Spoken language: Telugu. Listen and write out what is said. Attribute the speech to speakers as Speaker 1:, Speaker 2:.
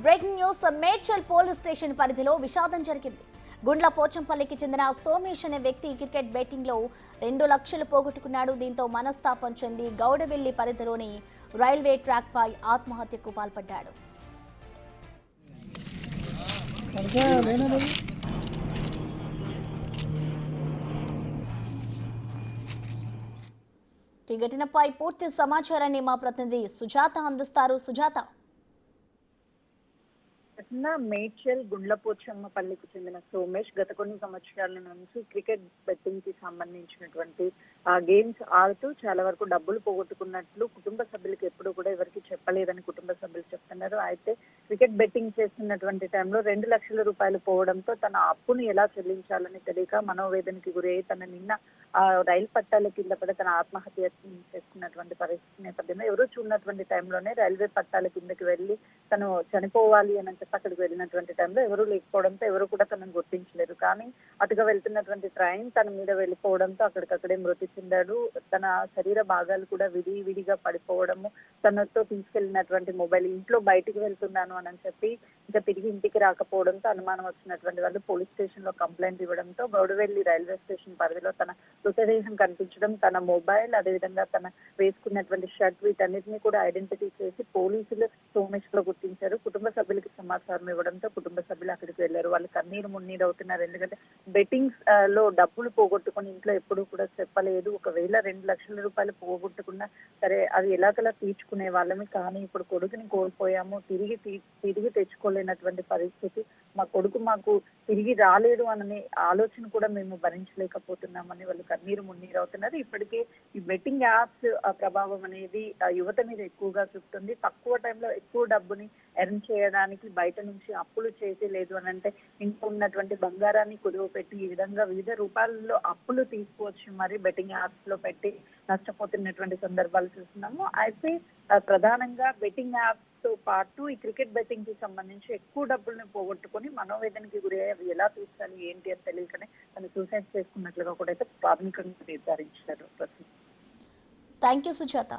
Speaker 1: Breaking news. Medchal police station పరిధిలో విషాదం జరిగింది. గుండ్ల పోచంపల్లికి చెందిన సోమేష్ అనే వ్యక్తి క్రికెట్ బెట్టింగ్ లో 2 లక్షలు పోగొట్టుకున్నాడు. దీంతో మనస్తాపం చెంది గౌడవెల్లి పరిధిలోని రైల్వే ట్రాక్ పై ఆత్మహత్యకు పాల్పడ్డాడు. ఈ ఘటనపై పూర్తి సమాచారాన్ని మా ప్రతినిధి సుజాత అందిస్తారు. సుజాత,
Speaker 2: మేడ్చల్ గుండ్లపోచమ్మపల్లికి చెందిన సోమేష్ గత కొన్ని సంవత్సరాల నుంచి క్రికెట్ బెట్టింగ్ కి సంబంధించినటువంటి గేమ్స్ ఆడుతూ చాలా వరకు డబ్బులు పోగొట్టుకున్నట్లు కుటుంబ సభ్యులకు ఎప్పుడు కూడా ఎవరికి చెప్పలేదని కుటుంబ సభ్యులు చెప్తున్నారు. అయితే క్రికెట్ బెట్టింగ్ చేస్తున్నటువంటి టైంలో 2 లక్షల రూపాయలు పోవడంతో తన అప్పును ఎలా చెల్లించాలని తెలియక మనోవేదనకి గురి అయి తన నిన్న రైలు పట్టాల కింద పడి తన ఆత్మహత్య చేసుకున్నటువంటి పరిస్థితి నేపథ్యంలో ఎవరు చూడనటువంటి టైంలోనే రైల్వే పట్టాల కిందకి వెళ్ళి తను చనిపోవాలి అని చెప్పి అక్కడికి వెళ్ళినటువంటి టైంలో ఎవరు లేకపోవడంతో ఎవరు కూడా తనను గుర్తించలేరు. కానీ అటుగా వెళ్తున్నటువంటి ట్రైన్ తన మీద వెళ్ళిపోవడంతో అక్కడికక్కడే మృతి చెందాడు. తన శరీర భాగాలు కూడా విడివిడిగా పడిపోవడము, తనతో తీసుకెళ్లినటువంటి మొబైల్ ఇంట్లో బయటికి వెళ్తున్నాను అని చెప్పి ఇంకా తిరిగి ఇంటికి రాకపోవడంతో అనుమానం వచ్చినటువంటి వాళ్ళు పోలీస్ స్టేషన్ లో కంప్లైంట్ ఇవ్వడంతో గౌడవెల్లి రైల్వే స్టేషన్ పరిధిలో తన మృతదేహం కనిపించడం, తన మొబైల్ అదేవిధంగా తన వేసుకున్నటువంటి షర్ట్ వీటన్నిటిని కూడా ఐడెంటిఫై చేసి పోలీసులు సోమేష్ లో గుర్తించారు. కుటుంబ సభ్యులకి సమాచారం ఇవ్వడంతో కుటుంబ సభ్యులు అక్కడికి వెళ్లారు. వాళ్ళు కన్నీరు మున్నీరు అవుతున్నారు. ఎందుకంటే బెట్టింగ్స్ లో డబ్బులు పోగొట్టుకుని ఇంట్లో ఎప్పుడు కూడా చెప్పలేదు. ఒకవేళ 2 లక్షల రూపాయలు పోగొట్టుకున్నా సరే అది ఎలాగలా తీర్చుకునే వాళ్ళమే. కానీ ఇప్పుడు కొడుకుని కోల్పోయాము, తిరిగి తెచ్చుకోలేనటువంటి పరిస్థితి. మా కొడుకు మాకు తిరిగి రాలేడు అనే ఆలోచన కూడా మేము భరించలేకపోతున్నామని వాళ్ళు కన్నీరు మున్నీరు అవుతున్నారు. ఇప్పటికే ఈ బెట్టింగ్ యాప్స్ ప్రభావం అనేది యువత మీద ఎక్కువగా చూపుతుంది. తక్కువ టైంలో ఎక్కువ డబ్బుని ఎర్న్ చేయడానికి బయట నుంచి అప్పులు చేసి, లేదు అని అంటే ఇంట్లో ఉన్నటువంటి బంగారాన్ని కుదువ పెట్టి ఈ విధంగా వివిధ రూపాల్లో అప్పులు తీసుకోవచ్చు మరి బెట్టింగ్ యాప్స్ లో పెట్టి నష్టపోతున్నటువంటి సందర్భాలు చూస్తున్నాము. అయితే ప్రధానంగా బెట్టింగ్ యాప్స్ తో పాటు ఈ క్రికెట్ బెట్టింగ్ కి సంబంధించి ఎక్కువ డబ్బుల్ని పోగొట్టుకుని మనోవేదనకి గురి అవి ఎలా తీర్చాలి ఏంటి అని తెలియకనే తను సూసైడ్ చేసుకున్నట్లుగా కూడా అయితే ప్రాథమికంగా నిర్ధారించారు.
Speaker 1: Thank you Sujatha.